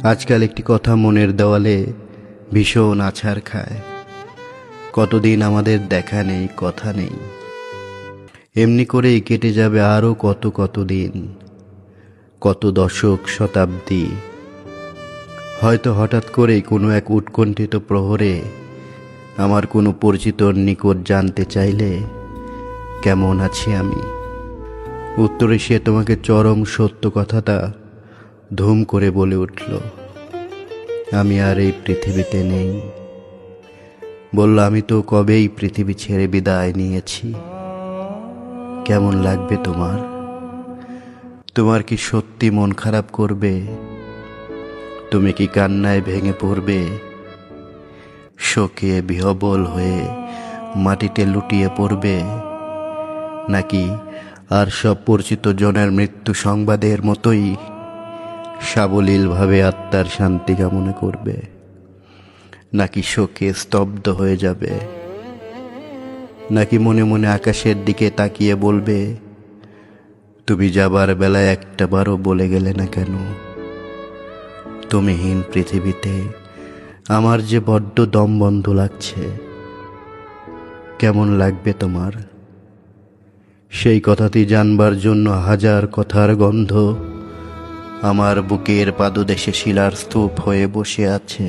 আজকাল একটি কথা মনের দেওয়ালে ভীষণ আছাড় খায়। কতদিন আমাদের দেখা নেই, কথা নেই, এমনি করেই কেটে যাবে আরও কত দিন, কত দশক, শতাব্দী। হয়তো হঠাৎ করেই কোনো এক উৎকণ্ঠিত প্রহরে আমার কোনো পরিচিতর নিকট জানতে চাইলে কেমন আছি আমি, উত্তরে সে তোমাকে চরম সত্য কথাটা ধুম করে বলে উঠল, আমি আর এই পৃথিবীতে নেই। বলল, আমি তো কবেই পৃথিবী ছেড়ে বিদায় নিয়েছি। কেমন লাগবে তোমার? তোমার কি সত্যি মন খারাপ করবে? তুমি কি কান্নায় ভেঙে পড়বে? শোকে বিহ্বল হয়ে মাটিতে লুটিয়ে পড়বে? নাকি আর সব পরিচিত জনের মৃত্যু সংবাদের মতোই সাবলীলভাবে আত্মার শান্তি কামনা করবে? নাকি শোকে স্তব্ধ হয়ে যাবে? নাকি মনে মনে আকাশের দিকে তাকিয়ে বলবে, তুমি যাবার বেলায় একটাবারও বলে গেলে না কেন, তুমিহীন পৃথিবীতে আমার যে বড্ড দম বন্ধ লাগছে। কেমন লাগবে তোমার? সেই কথাটি জানবার জন্য হাজার কথার গন্ধ আমার বুকের পাদদেশে শিলার স্তূপ হয়ে বসে আছে।